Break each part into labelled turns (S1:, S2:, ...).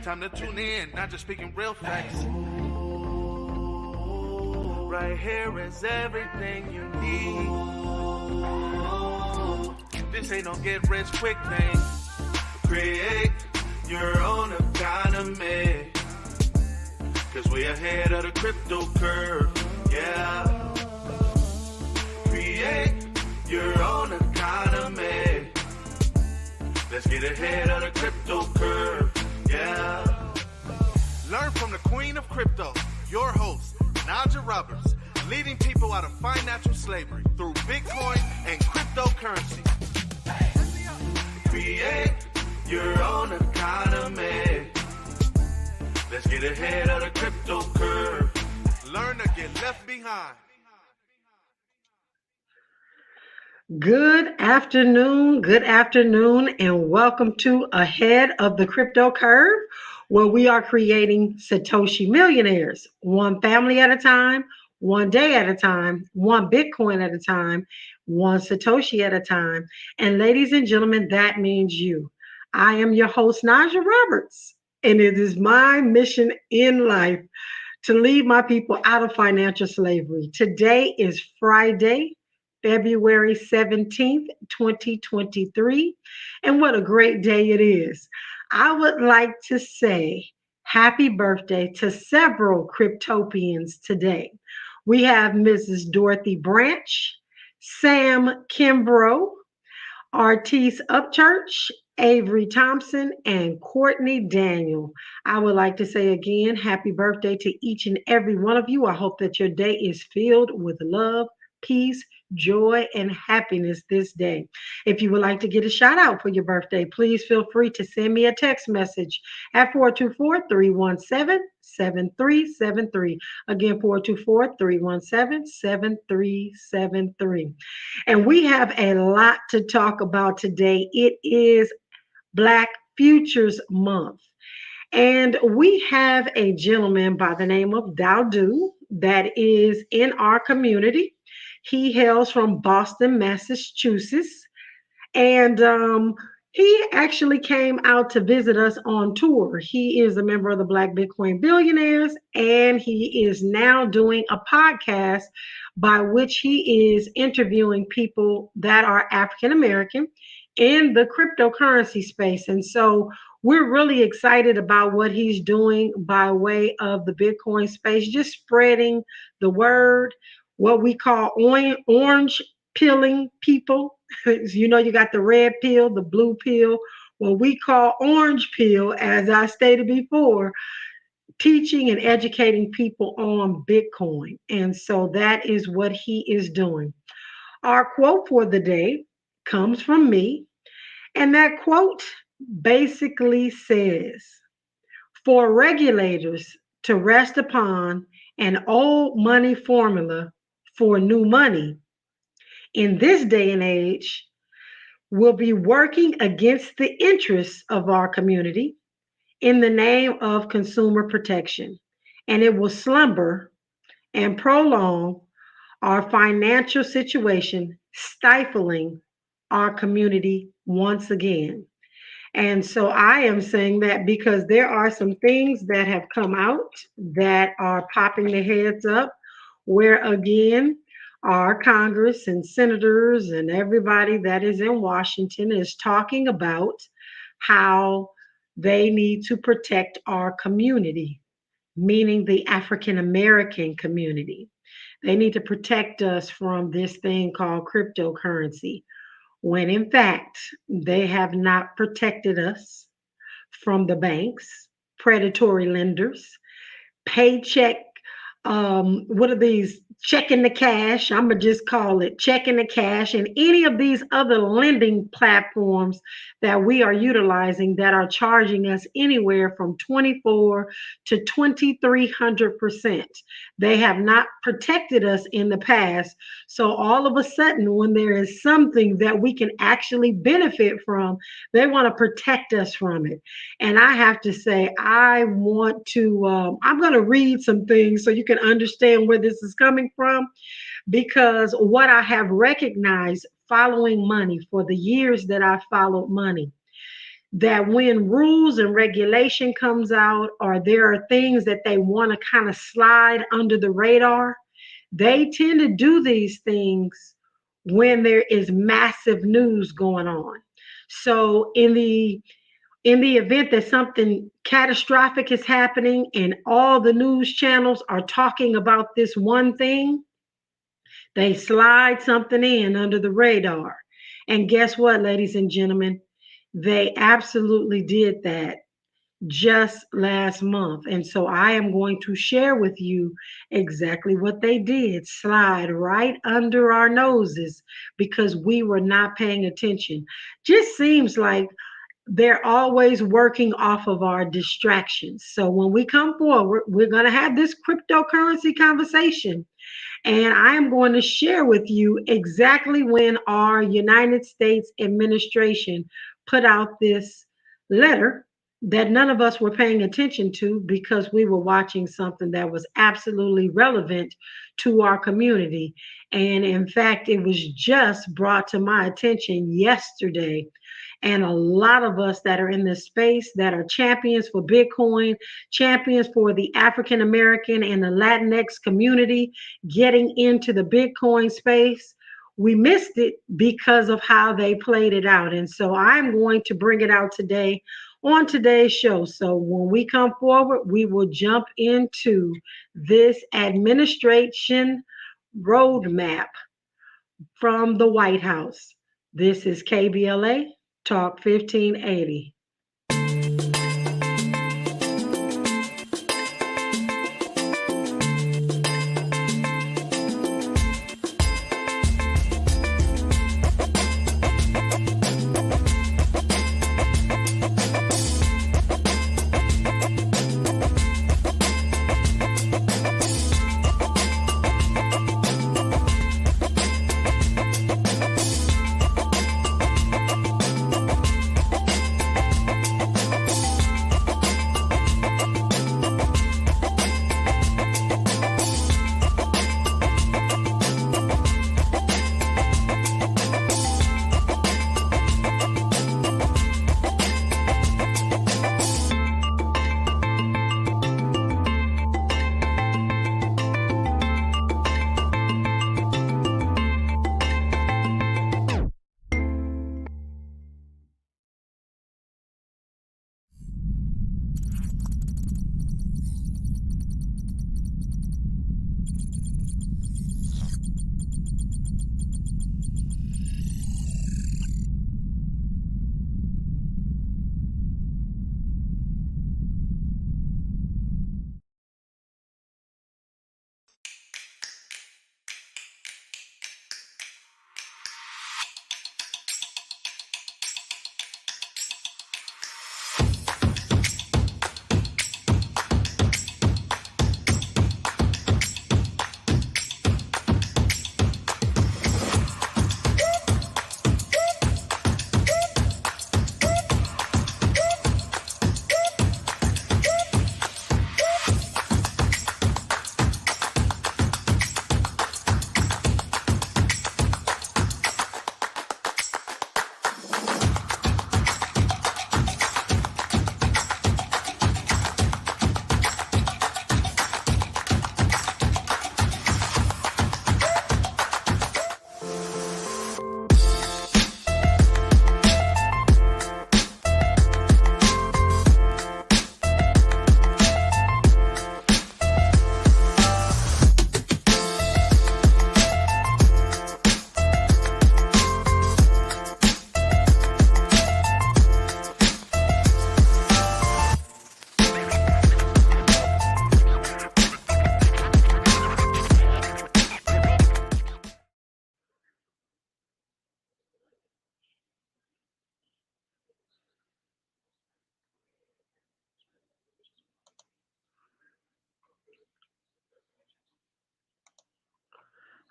S1: time to tune in, not just speaking real facts. Right here is everything you need. This ain't no get rich quick thing. Create your own economy. Cause we ahead of the crypto curve, yeah. Create your own economy. Let's get ahead of the crypto curve, yeah. Learn from the queen of crypto, your host, Najah Roberts, leading people out of financial slavery through Bitcoin and cryptocurrency. Create your own economy. Let's get ahead of the crypto curve. Learn to get left behind.
S2: Good afternoon, and welcome to Ahead of the Crypto Curve, where we are creating Satoshi millionaires, one family at a time, one day at a time, one Bitcoin at a time, one Satoshi at a time. And ladies and gentlemen, that means you. I am your host, Najah Roberts, and it is my mission in life to lead my people out of financial slavery. Today is Friday, February 17th, 2023. And what a great day it is. I would like to say happy birthday to several Cryptopians today. We have Mrs. Dorothy Branch, Sam Kimbrough, Artis Upchurch, Avery Thompson, and Courtney Daniel. I would like to say again, happy birthday to each and every one of you. I hope that your day is filled with love, peace, joy, and happiness this day. If you would like to get a shout out for your birthday, please feel free to send me a text message at 424-317-7373. Again, 424-317-7373. And we have a lot to talk about today. It is Black Futures Month. And we have a gentleman by the name of Dowdu that is in our community. He hails from Boston, Massachusetts, and he actually came out to visit us on tour. He is a member of the Black Bitcoin Billionaires, and he is now doing a podcast by which he is interviewing people that are African American in the cryptocurrency space. And so we're really excited about what he's doing by way of the Bitcoin space, just spreading the word, what we call orange pilling people. You know, you got the red pill, the blue pill, what we call orange pill, as I stated before, teaching and educating people on Bitcoin. And so that is what he is doing. Our quote for the day comes from me, and that quote basically says, for regulators to rest upon an old money formula for new money in this day and age will be working against the interests of our community in the name of consumer protection, and it will slumber and prolong our financial situation, stifling our community once again. And so I am saying that because there are some things that have come out that are popping their heads up, where again, our Congress and senators and everybody that is in Washington is talking about how they need to protect our community, meaning the African American community. They need to protect us from this thing called cryptocurrency, when in fact, they have not protected us from the banks, predatory lenders, paycheck, what are these? Checking the cash. I'm going to just call it checking the cash, and any of these other lending platforms that we are utilizing that are charging us anywhere from 24 to 2,300%. They have not protected us in the past. So all of a sudden, when there is something that we can actually benefit from, they want to protect us from it. And I have to say, I'm going to read some things so you can understand where this is coming from, because what I have recognized following money for the years that I followed money, that when rules and regulation comes out, or there are things that they want to kind of slide under the radar, they tend to do these things when there is massive news going on. So in the event that something catastrophic is happening and all the news channels are talking about this one thing, they slide something in under the radar. And guess what, ladies and gentlemen? They absolutely did that just last month. And so I am going to share with you exactly what they did slide right under our noses because we were not paying attention. Just seems like they're always working off of our distractions. So when we come forward, we're going to have this cryptocurrency conversation. And I am going to share with you exactly when our United States administration put out this letter that none of us were paying attention to because we were watching something that was absolutely relevant to our community. And in fact, it was just brought to my attention yesterday, and a lot of us that are in this space that are champions for Bitcoin, champions for the African American and the Latinx community getting into the Bitcoin space, we missed it because of how they played it out. And so I'm going to bring it out today on today's show. So when we come forward, we will jump into this administration roadmap from the White House. This is KBLA Talk 1580.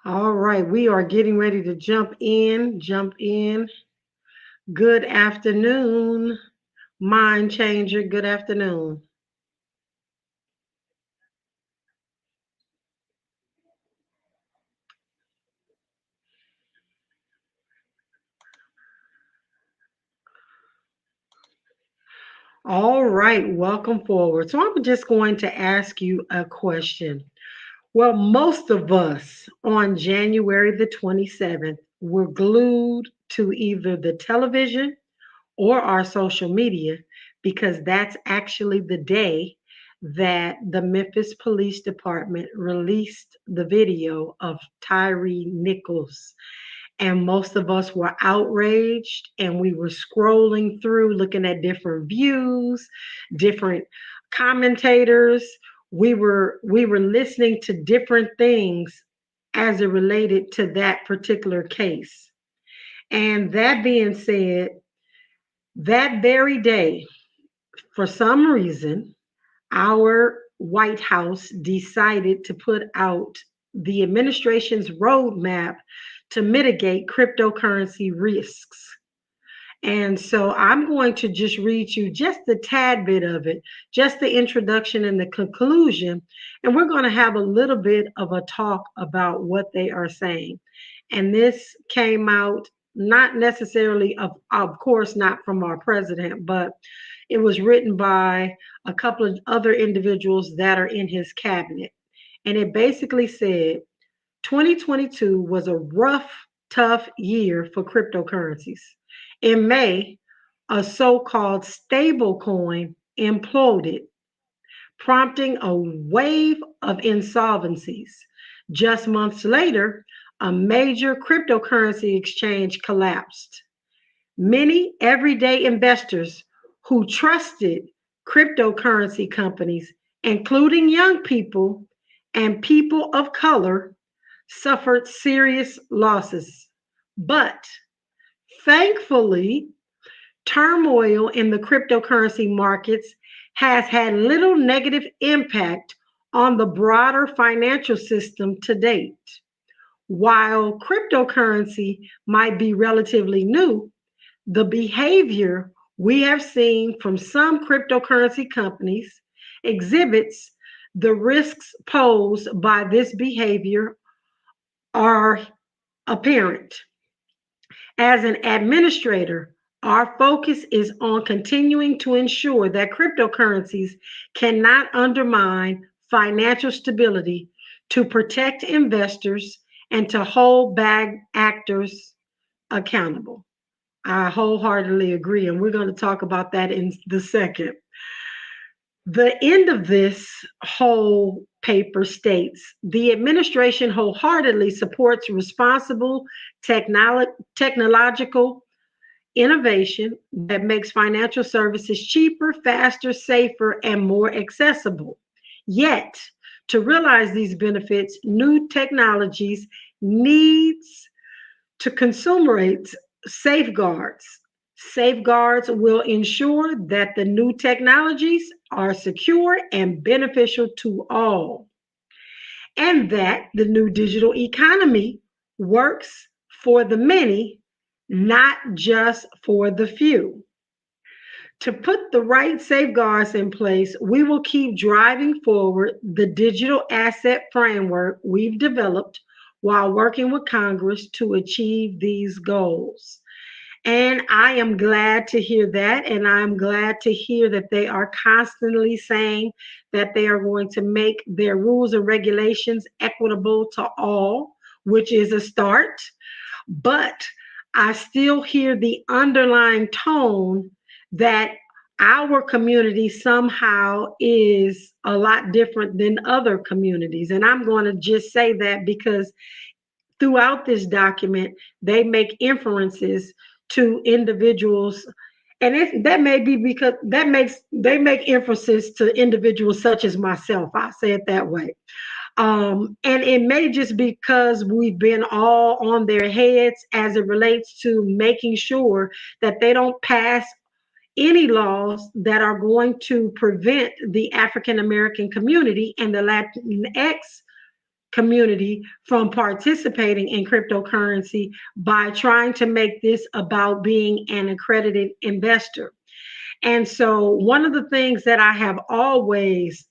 S2: All right, we are getting ready to jump in. Jump in. Good afternoon, mind changer. Good afternoon. All right, welcome forward. So I'm just going to ask you a question. Well, most of us on January the 27th were glued to either the television or our social media because that's actually the day that the Memphis Police Department released the video of Tyree Nichols. And most of us were outraged and we were scrolling through looking at different views, different commentators. We were listening to different things as it related to that particular case. And that being said, that very day, for some reason, our White House decided to put out the administration's roadmap to mitigate cryptocurrency risks. And so I'm going to just read you just a tad bit of it, just the introduction and the conclusion. And we're going to have a little bit of a talk about what they are saying. And this came out not necessarily, of course, not from our president, but it was written by a couple of other individuals that are in his cabinet. And it basically said 2022 was a rough, tough year for cryptocurrencies. In May, a so called stable coin imploded, prompting a wave of insolvencies. Just months later, a major cryptocurrency exchange collapsed. Many everyday investors who trusted cryptocurrency companies, including young people and people of color, suffered serious losses. But thankfully, turmoil in the cryptocurrency markets has had little negative impact on the broader financial system to date. While cryptocurrency might be relatively new, the behavior we have seen from some cryptocurrency companies exhibits the risks posed by this behavior are apparent. As an administrator, our focus is on continuing to ensure that cryptocurrencies cannot undermine financial stability, to protect investors, and to hold bad actors accountable. I wholeheartedly agree, and we're going to talk about that in the second. The end of this whole paper states the administration wholeheartedly supports responsible technological innovation that makes financial services cheaper, faster, safer, and more accessible. Yet, to realize these benefits, new technologies needs to consumerate safeguards. Safeguards will ensure that the new technologies are secure and beneficial to all, and that the new digital economy works for the many, not just for the few. To put the right safeguards in place, we will keep driving forward the digital asset framework we've developed while working with Congress to achieve these goals. And I am glad to hear that. And I'm glad to hear that they are constantly saying that they are going to make their rules and regulations equitable to all, which is a start. But I still hear the underlying tone that our community somehow is a lot different than other communities. And I'm going to just say that because throughout this document, they make inferences to individuals, and that may be because they make inferences to individuals such as myself. I say it that way. And it may just because we've been all on their heads as it relates to making sure that they don't pass any laws that are going to prevent the African American community and the Latinx community from participating in cryptocurrency by trying to make this about being an accredited investor. And so, one of the things that I have always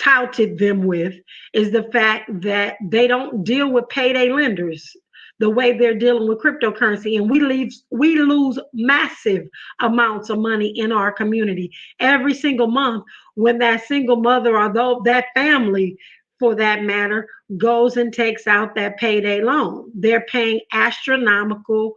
S2: touted them with is the fact that they don't deal with payday lenders. the way they're dealing with cryptocurrency, and we lose massive amounts of money in our community every single month when that single mother or that family, for that matter, goes and takes out that payday loan. They're paying astronomical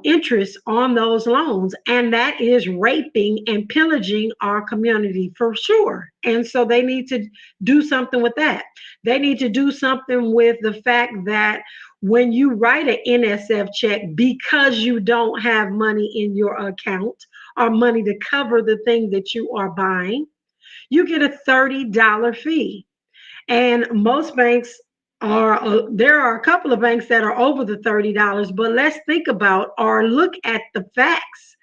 S2: interest on those loans, and that is raping and pillaging our community for sure. And so they need to do something with that. They need to do something with the fact that when you write an NSF check because you don't have money in your account or money to cover the thing that you are buying, you get a $30 fee. And most banks there are a couple of banks that are over the $30, but let's think about or look at the facts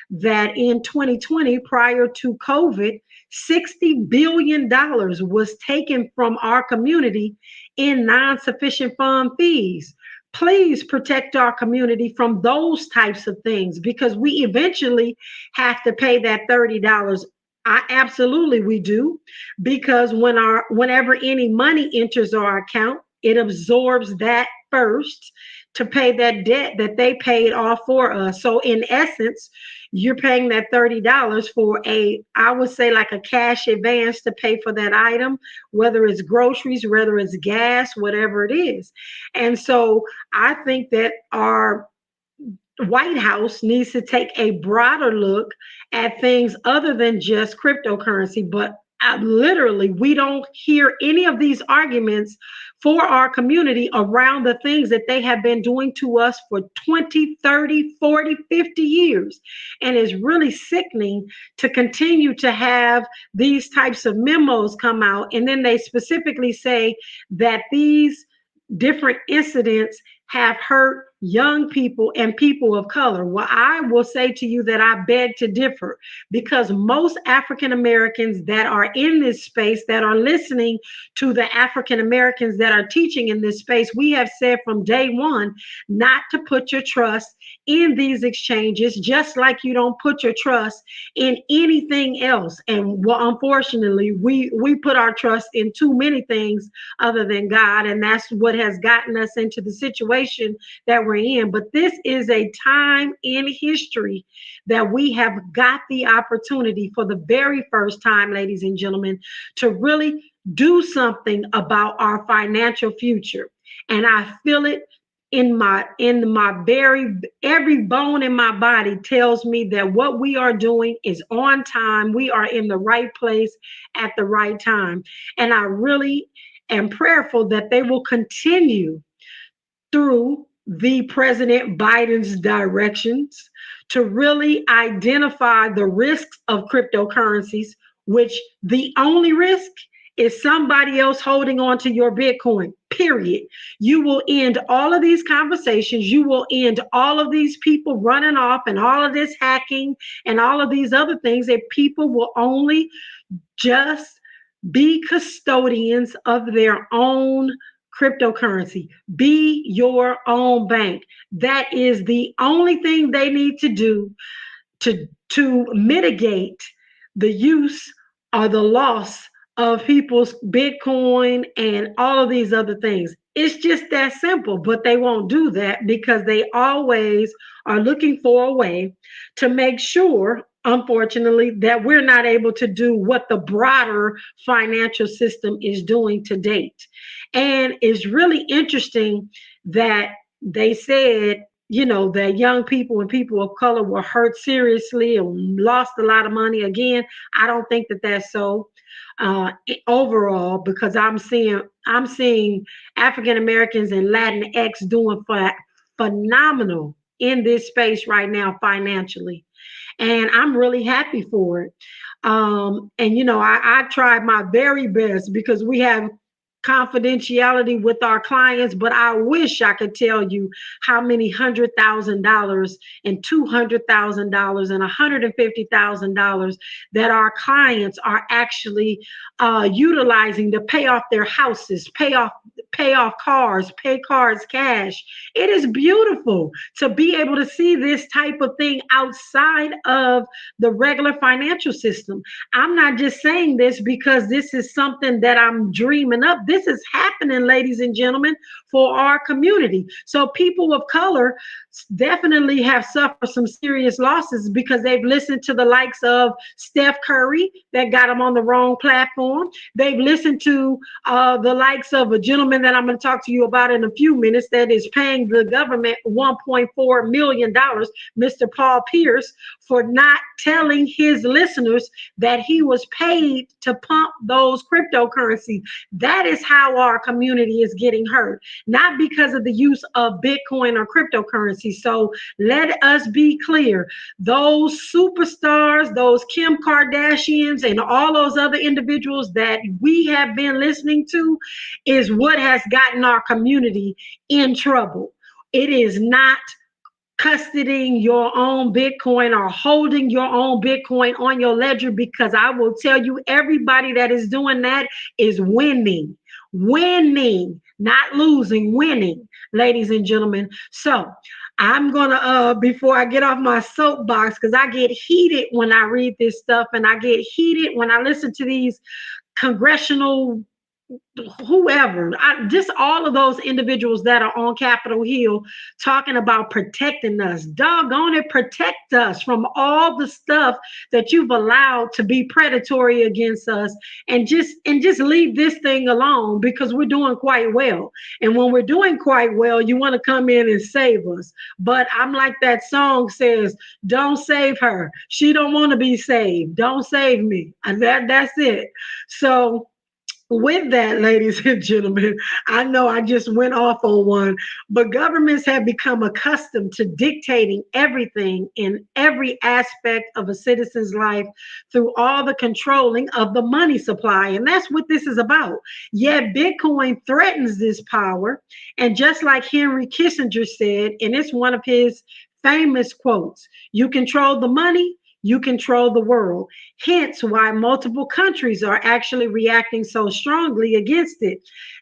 S2: that in 2020, prior to COVID, $60 billion was taken from our community in non-sufficient fund fees. Please protect our community from those types of things because we eventually have to pay that $30. I absolutely we do because whenever any money enters our account, it absorbs that first to pay that debt that they paid off for us. So in essence, you're paying that $30 for I would say like a cash advance to pay for that item, whether it's groceries, whether it's gas, whatever it is. And so I think that our White House needs to take a broader look at things other than just cryptocurrency. But literally, we don't hear any of these arguments for our community around the things that they have been doing to us for 20, 30, 40, 50 years. And it's really sickening to continue to have these types of memos come out. And then they specifically say that these different incidents have hurt young people and people of color. Well, I will say to you that I beg to differ because most African Americans that are in this space, that are listening to the African Americans that are teaching in this space, we have said from day one not to put your trust in these exchanges, just like you don't put your trust in anything else. And well, unfortunately, we put our trust in too many things other than God, and that's what has gotten us into the situation that we're in. But this is a time in history that we have got the opportunity for the very first time, ladies and gentlemen, to really do something about our financial future. And I feel it in my very every bone in my body tells me that what we are doing is on time. We are in the right place at the right time. And I really am prayerful that they will continue through the President Biden's directions to really identify the risks of cryptocurrencies, which the only risk is somebody else holding on to your Bitcoin, period. You will end all of these conversations. You will end all of these people running off and all of this hacking and all of these other things that people will only just be custodians of their own cryptocurrency. Be your own bank. That is the only thing they need to do to mitigate the use or the loss of people's Bitcoin and all of these other things. It's just that simple, but they won't do that because they always are looking for a way to make sure, unfortunately, that we're not able to do what the broader financial system is doing to date. And it's really interesting that they said, that young people and people of color were hurt seriously and lost a lot of money. Again, I don't think that that's so overall because I'm seeing African Americans and Latinx doing phenomenal in this space right now financially. And I'm really happy for it. And I tried my very best because we have confidentiality with our clients, but I wish I could tell you how many $100,000 and $200,000 and $150,000 that our clients are actually utilizing to pay off their houses, pay off cars, pay cars cash. It is beautiful to be able to see this type of thing outside of the regular financial system. I'm not just saying this because this is something that I'm dreaming up. this is happening, ladies and gentlemen, for our community. So people of color definitely have suffered some serious losses because they've listened to the likes of Steph Curry that got them on the wrong platform. They've listened to the likes of a gentleman that I'm going to talk to you about in a few minutes that is paying the government $1.4 million, Mr. Paul Pierce, for not telling his listeners that he was paid to pump those cryptocurrencies. That is how our community is getting hurt, not because of the use of Bitcoin or cryptocurrency. So let us be clear. Those superstars, those Kim Kardashians, and all those other individuals that we have been listening to is what has gotten our community in trouble. It is not custodying your own Bitcoin or holding your own Bitcoin on your ledger, because I will tell you, everybody that is doing that is winning, not losing, winning, ladies and gentlemen. So I'm gonna before I get off my soapbox, because I get heated when I read this stuff, and I get heated when I listen to these congressional whoever, just all of those individuals that are on Capitol Hill talking about protecting us. Doggone it, protect us from all the stuff that you've allowed to be predatory against us, and just leave this thing alone, because we're doing quite well. And when we're doing quite well, you want to come in and save us. But I'm like that song says, don't save her. She don't want to be saved. Don't save me. And that's it. So with that, ladies and gentlemen, I know I just went off on one, but governments have become accustomed to dictating everything in every aspect of a citizen's life through all the controlling of the money supply. And that's what this is about. Yet Bitcoin threatens this power. And just like Henry Kissinger said, and it's one of his famous quotes, you control the money, you control the world. Hence why multiple countries are actually reacting so strongly against it,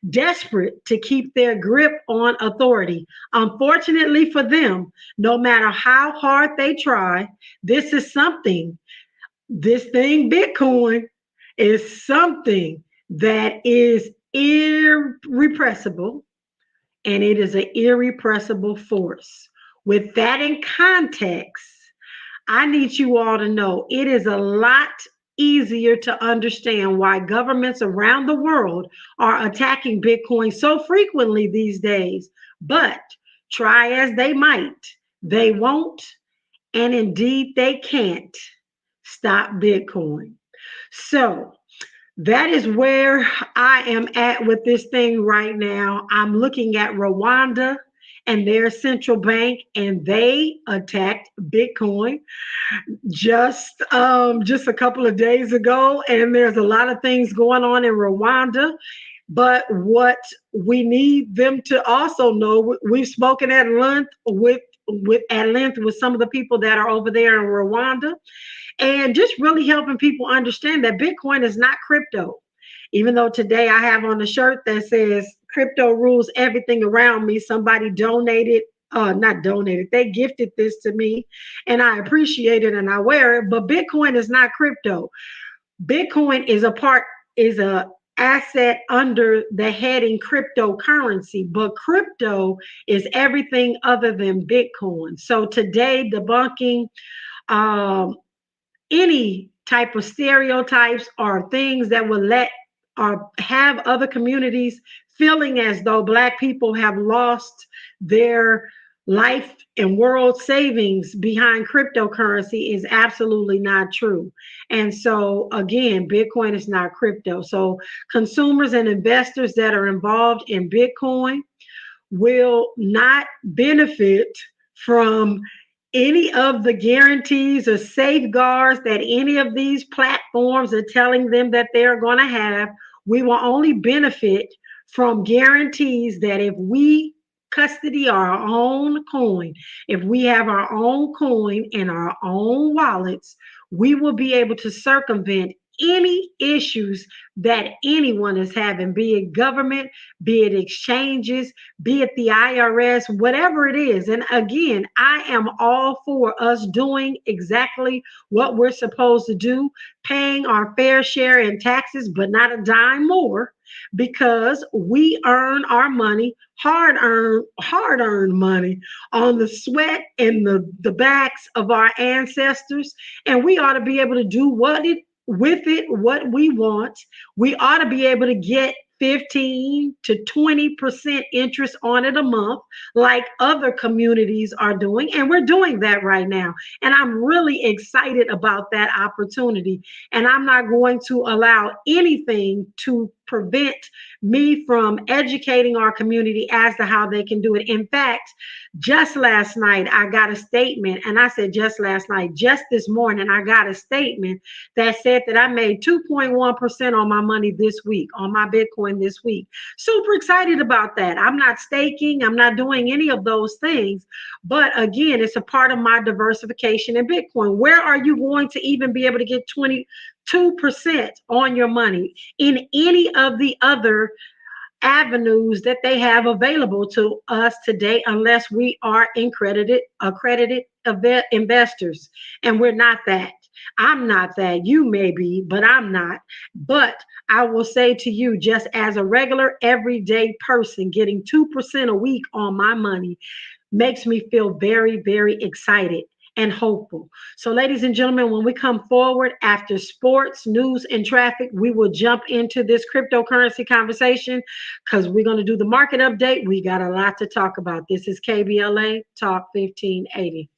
S2: desperate to keep their grip on authority. Unfortunately for them, no matter how hard they try, this is something, this thing, Bitcoin, is something that is irrepressible, and it is an irrepressible force. With that in context, I need you all to know it is a lot easier to understand why governments around the world are attacking Bitcoin so frequently these days. But try as they might, they won't, and indeed they can't stop Bitcoin. So that is where I am at with this thing right now. I'm looking at Rwanda and their central bank, and they attacked Bitcoin just a couple of days ago. And there's a lot of things going on in Rwanda. But what we need them to also know, we've spoken at length with some of the people that are over there in Rwanda, and just really helping people understand that Bitcoin is not crypto. Even though today I have on a shirt that says crypto rules everything around me. Somebody donated, not donated, they gifted this to me, and I appreciate it and I wear it. But Bitcoin is not crypto. Bitcoin is a asset under the heading cryptocurrency, but crypto is everything other than Bitcoin. So today, debunking um, any type of stereotypes or things that will let or have other communities feeling as though Black people have lost their life and world savings behind cryptocurrency is absolutely not true. And so, again, Bitcoin is not crypto. So, consumers and investors that are involved in Bitcoin will not benefit from any of the guarantees or safeguards that any of these platforms are telling them that they're going to have. We will only benefit from guarantees that if we custody our own coin, if we have our own coin in our own wallets, we will be able to circumvent any issues that anyone is having, be it government, be it exchanges, be it the IRS, whatever it is. And again, I am all for us doing exactly what we're supposed to do, paying our fair share in taxes, but not a dime more, because we earn our money, hard earned money, on the sweat and the backs of our ancestors. And we ought to be able to do what we want. We ought to be able to get 15 to 20% interest on it a month, like other communities are doing. And we're doing that right now. And I'm really excited about that opportunity. And I'm not going to allow anything to prevent me from educating our community as to how they can do it. In fact, just last night, I got a statement, and I said just last night, just this morning, I got a statement that said that I made 2.1% on my money this week, on my Bitcoin this week. Super excited about that. I'm not staking, I'm not doing any of those things. But again, it's a part of my diversification in Bitcoin. Where are you going to even be able to get 22% on your money in any of the other avenues that they have available to us today, unless we are accredited investors? And we're not that. I'm not that. You may be, but I'm not. But I will say to you, just as a regular everyday person, getting 2% a week on my money makes me feel very, very excited and hopeful. So, ladies and gentlemen, when we come forward after sports, news, and traffic, we will jump into this cryptocurrency conversation, because we're going to do the market update. We got a lot to talk about. This is KBLA Talk 1580.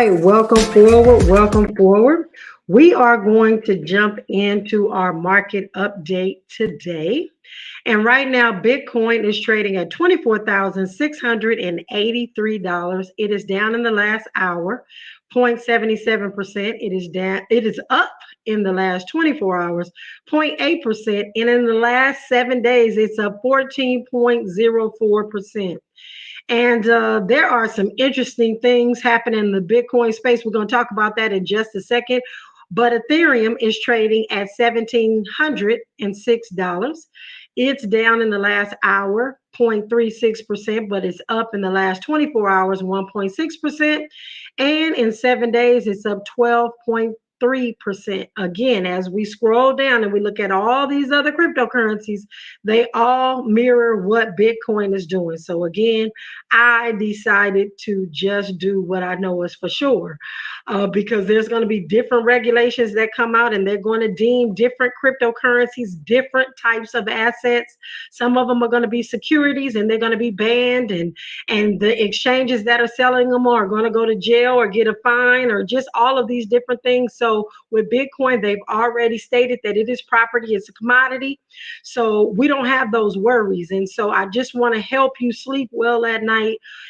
S2: right, welcome forward. Welcome forward. We are going to jump into our market update today. And right now, Bitcoin is trading at $24,683. It is down in the last hour, 0.77%. It is down, it is up in the last 24 hours, 0.8%. And in the last 7 days, it's up 14.04%. And there are some interesting things happening in the Bitcoin space. We're going to talk about that in just a second. But Ethereum is trading at $1,706. It's down in the last hour, 0.36%, but it's up in the last 24 hours, 1.6%. And in 7 days, it's up 12.3%. Again, as we scroll down and we look at all these other cryptocurrencies, they all mirror what Bitcoin is doing. So again, I decided to just do what I know is for sure, because there's going to be different regulations that come out, and they're going to deem different cryptocurrencies different types of assets. Some of them are going to be securities, and they're going to be banned, and the exchanges that are selling them are going to go to jail or get a fine or just all of these different things. So with Bitcoin, they've already stated that it is property, it's a commodity. So we don't have those worries. And so I just want to help you sleep well at night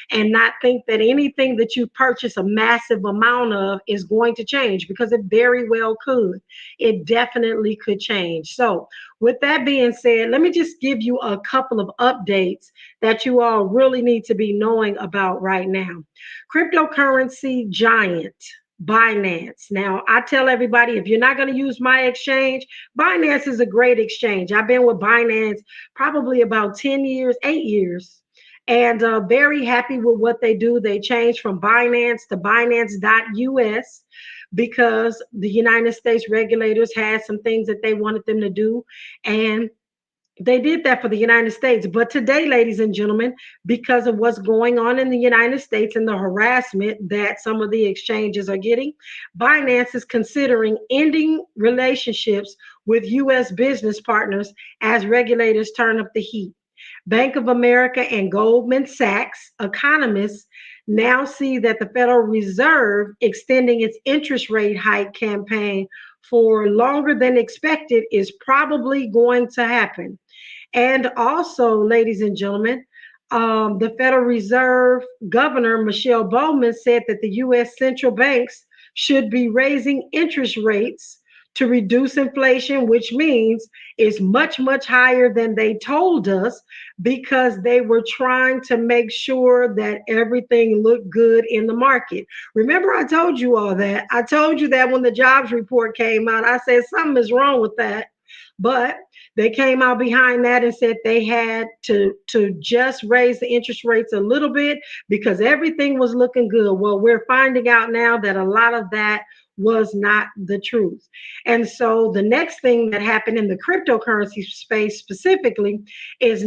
S2: and not think that anything that you purchase a massive amount of is going to change, because it very well could. It definitely could change. So with that being said, let me just give you a couple of updates that you all really need to be knowing about right now. Cryptocurrency giant Binance. Now, I tell everybody, if you're not going to use my exchange, Binance is a great exchange. I've been with Binance probably about 10 years, 8 years, and very happy with what they do. They changed from Binance to Binance.us because the United States regulators had some things that they wanted them to do. And they did that for the United States. But today, ladies and gentlemen, because of what's going on in the United States and the harassment that some of the exchanges are getting, Binance is considering ending relationships with U.S. business partners as regulators turn up the heat. Bank of America and Goldman Sachs economists now see that the Federal Reserve extending its interest rate hike campaign for longer than expected is probably going to happen. And also, ladies and gentlemen, the Federal Reserve Governor Michelle Bowman said that the U.S. central banks should be raising interest rates to reduce inflation, which means it's much, much higher than they told us, because they were trying to make sure that everything looked good in the market. Remember, I told you all that. I told you that when the jobs report came out, I said something is wrong with that. But they came out behind that and said they had to just raise the interest rates a little bit because everything was looking good. Well, we're finding out now that a lot of that was not the truth. And so the next thing that happened in the cryptocurrency space specifically is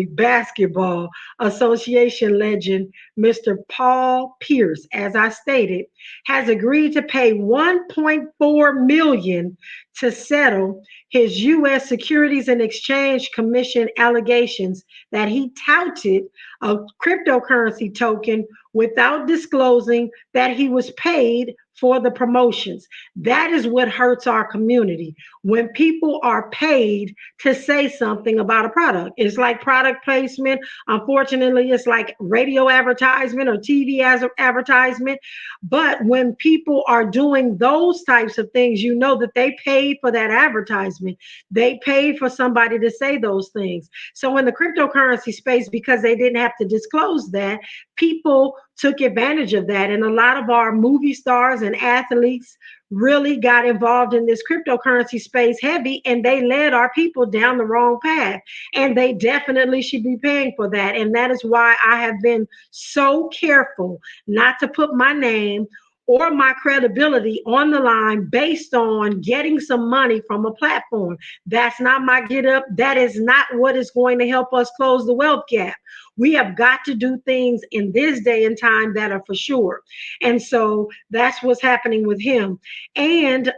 S2: Basketball Association legend Mr. Paul Pierce, as I stated, has agreed to pay 1.4 million to settle his U.S. Securities and Exchange Commission allegations that he touted a cryptocurrency token without disclosing that he was paid for the promotions. That is what hurts our community. When people are paid to say something about a product, it's like product placement. Unfortunately, it's like radio advertisement or TV advertisement. But when people are doing those types of things, you know that they paid for that advertisement. They paid for somebody to say those things. So in the cryptocurrency space, because they didn't have to disclose that, people took advantage of that. And a lot of our movie stars and athletes really got involved in this cryptocurrency space heavy, and they led our people down the wrong path. And they definitely should be paying for that. And that is why I have been so careful not to put my name or my credibility on the line based on getting some money from a platform. That's not my get up. That is not what is going to help us close the wealth gap. We have got to do things in this day and time that are for sure. And so that's what's happening with him. And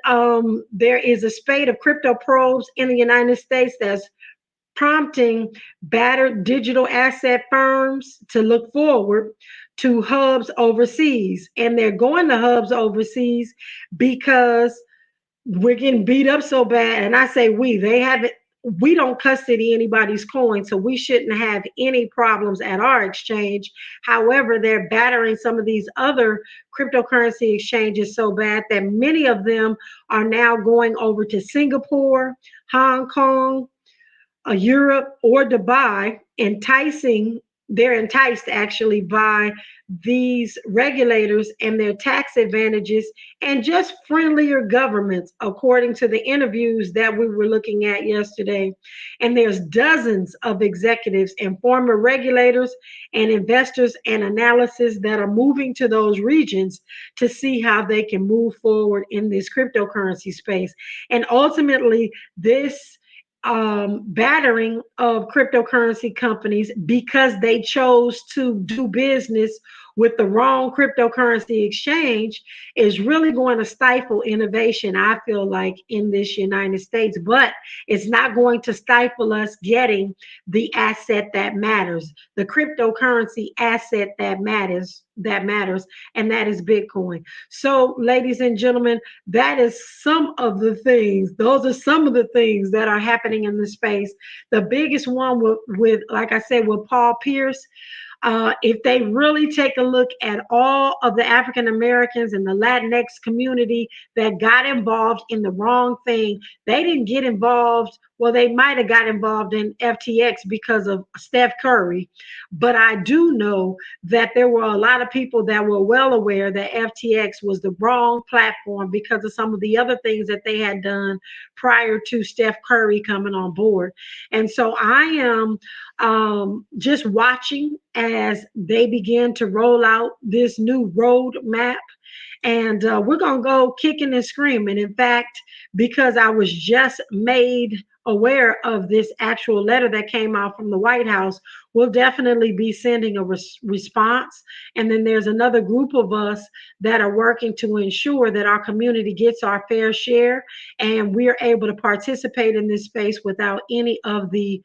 S2: there is a spate of crypto probes in the United States that's prompting battered digital asset firms to look forward to hubs overseas. And they're going to hubs overseas because we're getting beat up so bad. And I say they haven't, we don't custody anybody's coin, so we shouldn't have any problems at our exchange. However, they're battering some of these other cryptocurrency exchanges so bad that many of them are now going over to Singapore, Hong Kong, Europe, or Dubai, they're enticed actually by these regulators and their tax advantages and just friendlier governments, according to the interviews that we were looking at yesterday. And there's dozens of executives and former regulators and investors and analysis that are moving to those regions to see how they can move forward in this cryptocurrency space. And ultimately, this battering of cryptocurrency companies because they chose to do business with the wrong cryptocurrency exchange is really going to stifle innovation, I feel like, in this United States. But it's not going to stifle us getting the asset that matters, the cryptocurrency asset that matters, and that is Bitcoin. So, ladies and gentlemen, that is some of the things, those are some of the things that are happening in this space. The biggest one with like I said, with Paul Pierce, if they really take a look at all of the African Americans and the Latinx community that got involved in the wrong thing, they didn't get involved. Well, they might have got involved in FTX because of Steph Curry. But I do know that there were a lot of people that were well aware that FTX was the wrong platform because of some of the other things that they had done prior to Steph Curry coming on board. And so I am just watching as they begin to roll out this new roadmap. And we're going to go kicking and screaming. In fact, because I was just made aware of this actual letter that came out from the White House, we'll definitely be sending a response. And then there's another group of us that are working to ensure that our community gets our fair share and we're able to participate in this space without any of the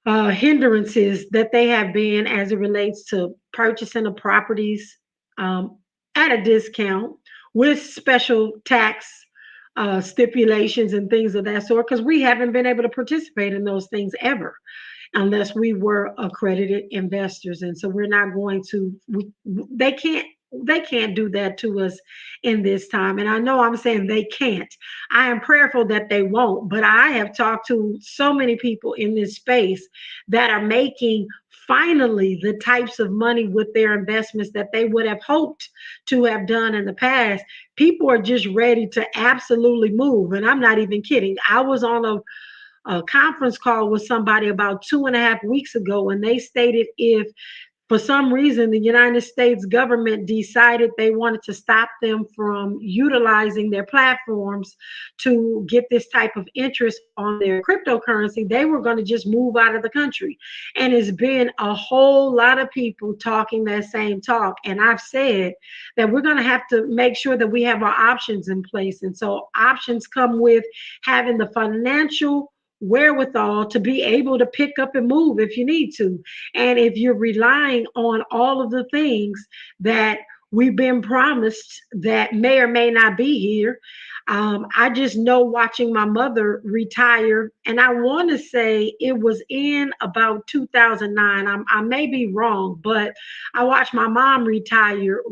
S2: hindrances that they have been as it relates to purchasing of properties at a discount with special tax stipulations and things of that sort, because we haven't been able to participate in those things ever unless we were accredited investors. And so we're not going to, they can't do that to us in this time. And I know I'm saying they can't. I am prayerful that they won't, but I have talked to so many people in this space that are making finally the types of money with their investments that they would have hoped to have done in the past. People are just ready to absolutely move. And I'm not even kidding. I was on a conference call with somebody about 2.5 weeks ago, and they stated if for some reason the United States government decided they wanted to stop them from utilizing their platforms to get this type of interest on their cryptocurrency, they were going to just move out of the country. And it's been a whole lot of people talking that same talk. And I've said that we're going to have to make sure that we have our options in place. And so options come with having the financial wherewithal to be able to pick up and move if you need to. And if you're relying on all of the things that we've been promised that may or may not be here, I just know watching my mother retire, and I want to say it was in about 2009. I may be wrong, but I watched my mom retire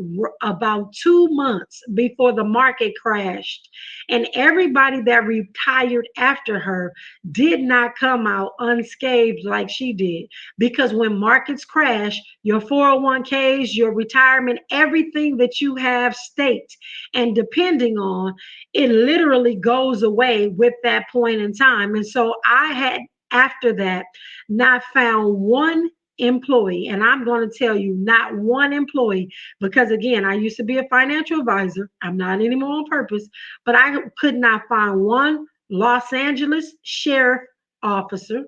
S2: about 2 months before the market crashed. And everybody that retired after her did not come out unscathed like she did. Because when markets crash, your 401ks, your retirement, everything that you have staked and depending on, it literally goes away with that point in time. And so I had, after that, not found one employee, and I'm going to tell you, not one employee, because again, I used to be a financial advisor. I'm not anymore on purpose, but I could not find one Los Angeles sheriff officer,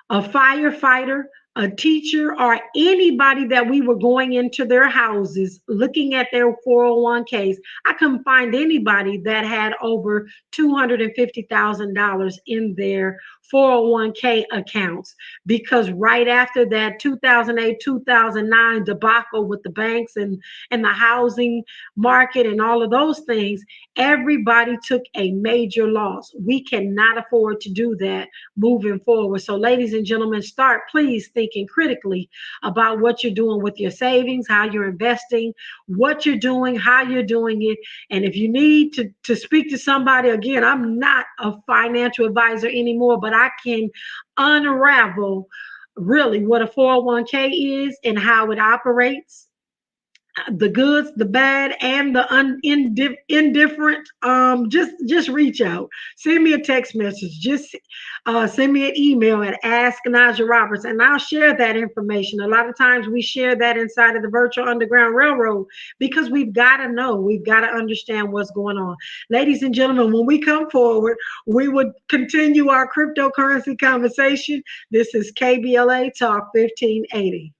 S2: a firefighter, a teacher, or anybody that we were going into their houses looking at their 401ks. I couldn't find anybody that had over $250,000 in their 401k accounts, because right after that 2008 2009 debacle with the banks and the housing market and all of those things, everybody took a major loss. We cannot afford to do that moving forward. So, ladies and gentlemen, start please thinking critically about what you're doing with your savings, how you're investing, what you're doing, how you're doing it. And if you need to speak to somebody, again, I'm not a financial advisor anymore, but I can unravel really what a 401k is and how it operates, the goods, the bad, and the indifferent. Just reach out. Send me a text message. Just send me an email at Ask Najah Roberts, and I'll share that information. A lot of times we share that inside of the Virtual Underground Railroad because we've got to know, we've got to understand what's going on. Ladies and gentlemen, when we come forward, we would continue our cryptocurrency conversation. This is KBLA Talk 1580.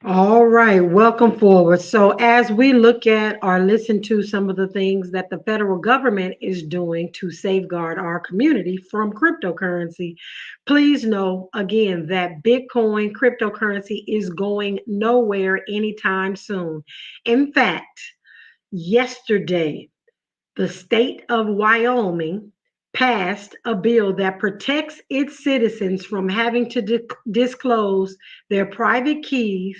S2: All right, welcome forward. So, as we look at or listen to some of the things that the federal government is doing to safeguard our community from cryptocurrency, please know again that Bitcoin cryptocurrency is going nowhere anytime soon. In fact, yesterday, the state of Wyoming passed a bill that protects its citizens from having to disclose their private keys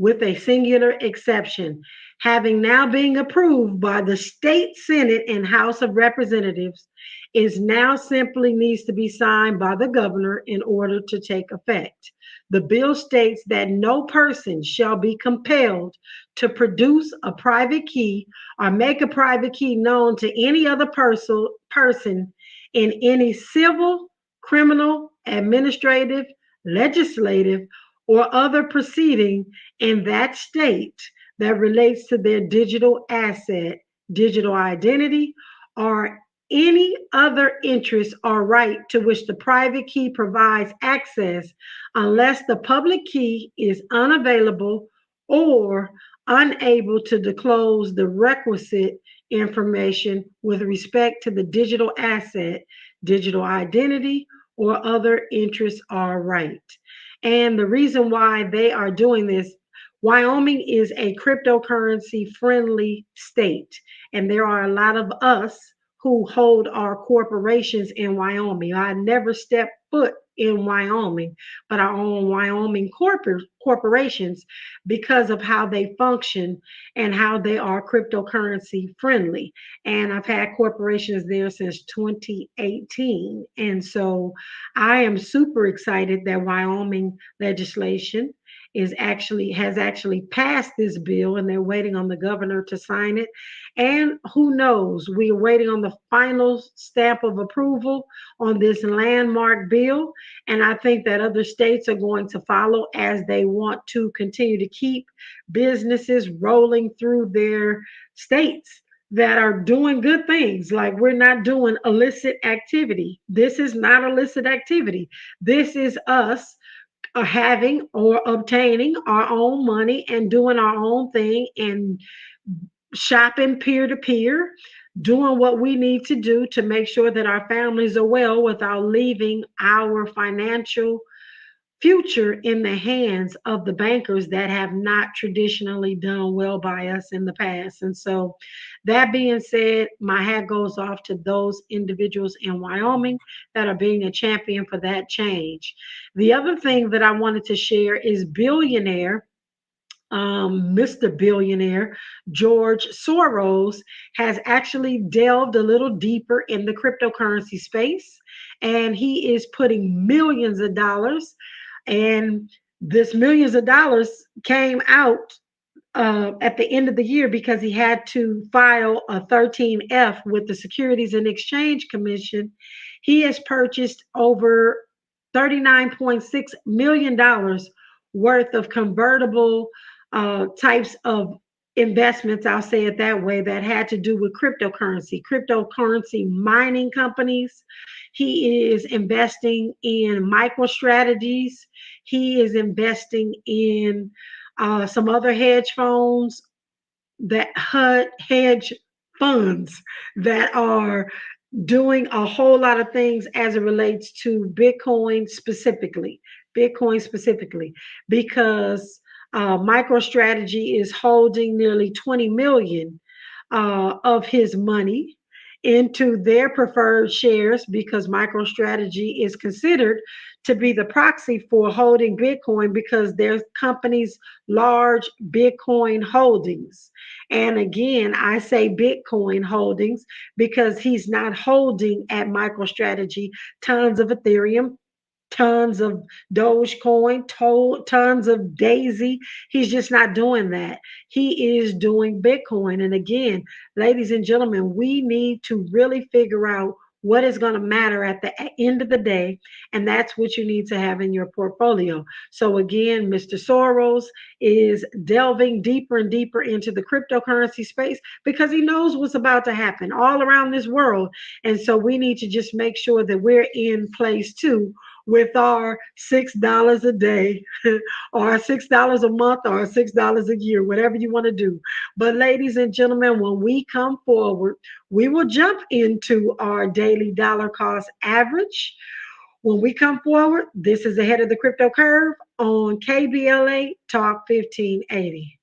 S2: with a singular exception, having now been approved by the state Senate and House of Representatives, is now simply needs to be signed by the governor in order to take effect. The bill states that no person shall be compelled to produce a private key or make a private key known to any other person in any civil, criminal, administrative, legislative, or other proceeding in that state that relates to their digital asset, digital identity, or any other interest or right to which the private key provides access unless the public key is unavailable or unable to disclose the requisite information with respect to the digital asset, digital identity, or other interests or right. And the reason why they are doing this, Wyoming is a cryptocurrency friendly state, and there are a lot of us who hold our corporations in Wyoming. I never stepped foot in Wyoming, but I own Wyoming corporations because of how they function and how they are cryptocurrency friendly. And I've had corporations there since 2018. And so I am super excited that Wyoming legislation has actually passed this bill, and they're waiting on the governor to sign it. And who knows, we are waiting on the final stamp of approval on this landmark bill. And I think that other states are going to follow as they want to continue to keep businesses rolling through their states that are doing good things. Like, we're not doing illicit activity. This is not illicit activity. This is us having or obtaining our own money and doing our own thing and shopping peer to peer, doing what we need to do to make sure that our families are well without leaving our financial future in the hands of the bankers that have not traditionally done well by us in the past. And so, that being said, my hat goes off to those individuals in Wyoming that are being a champion for that change. The other thing that I wanted to share is Mr. Billionaire George Soros has actually delved a little deeper in the cryptocurrency space, and he is putting millions of dollars. And this millions of dollars came out at the end of the year because he had to file a 13F with the Securities and Exchange Commission. He has purchased over $39.6 million worth of convertible types of investments, I'll say it that way, that had to do with cryptocurrency mining companies. He is investing in MicroStrategies. He is investing in some other hedge funds hedge funds that are doing a whole lot of things as it relates to Bitcoin specifically, because MicroStrategy is holding nearly 20 million of his money into their preferred shares, because MicroStrategy is considered to be the proxy for holding Bitcoin because their company's large Bitcoin holdings. And again, I say Bitcoin holdings because he's not holding at MicroStrategy tons of Ethereum, tons of Dogecoin, tons of Daisy. He's just not doing that. He is doing Bitcoin. And again, ladies and gentlemen, we need to really figure out what is going to matter at the end of the day, and that's what you need to have in your portfolio. So again, Mr. Soros is delving deeper and deeper into the cryptocurrency space because he knows what's about to happen all around this world. And so we need to just make sure that we're in place too, with our $6 a day or $6 a month or $6 a year, whatever you want to do. But ladies and gentlemen, when we come forward, we will jump into our daily dollar cost average. When we come forward, this is Ahead of the Crypto Curve on KBLA Talk 1580.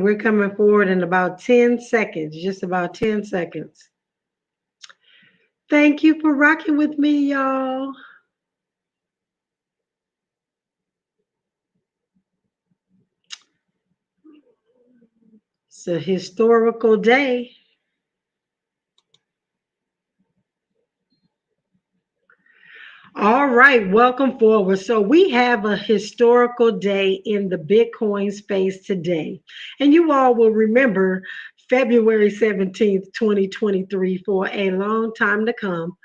S2: we're coming forward in about 10 seconds, just about 10 seconds. Thank you for rocking with me, y'all. It's a historical day. All right, welcome forward. So we have a historical day in the Bitcoin space today. And you all will remember February 17th, 2023 for a long time to come.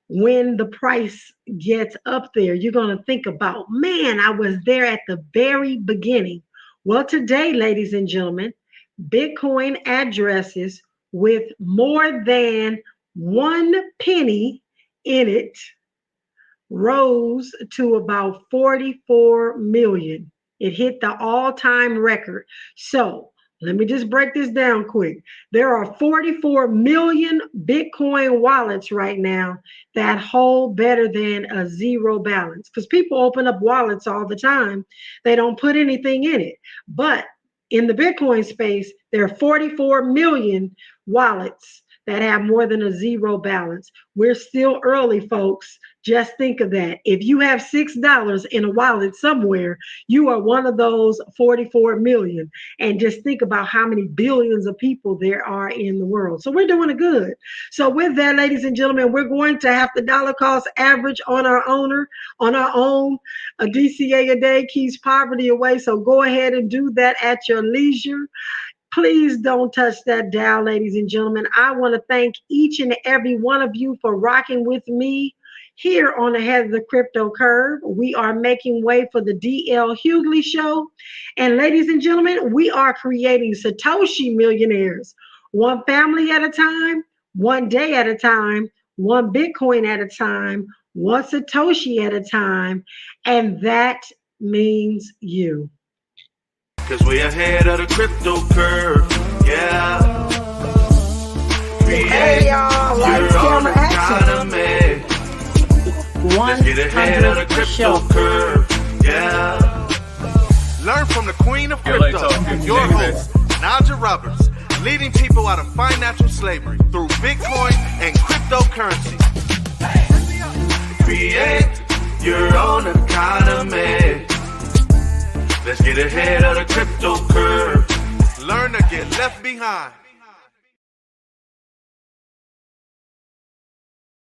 S2: When the price gets up there, you're going to think about, man, I was there at the very beginning. Well, today, ladies and gentlemen, Bitcoin addresses with more than 1 penny in it rose to about 44 million. It hit the all-time record. So let me just break this down quick. There are 44 million Bitcoin wallets right now that hold better than a zero balance, because people open up wallets all the time. They don't put anything in it. But in the Bitcoin space, there are 44 million wallets that have more than a zero balance. We're still early, folks. Just think of that. If you have $6 in a wallet somewhere, you are one of those 44 million. And just think about how many billions of people there are in the world. So we're doing it good. So with that, ladies and gentlemen, we're going to have the dollar cost average on our own. A DCA a day keeps poverty away. So go ahead and do that at your leisure. Please don't touch that dial, ladies and gentlemen. I want to thank each and every one of you for rocking with me here on Ahead of the Crypto Curve. We are making way for the DL Hughley Show. And ladies and gentlemen, we are creating Satoshi millionaires, one family at a time, one day at a time, one Bitcoin at a time, one Satoshi at a time. And that means you.
S1: Cause we ahead of the crypto curve, yeah.
S3: Hey y'all, lights, camera, action.
S1: Let's get ahead of the crypto curve, yeah. Learn from the queen of crypto, your host, Najah Roberts, leading people out of financial slavery through Bitcoin and cryptocurrency. Create your own economy. Let's get ahead of the crypto curve. Learn to get left behind.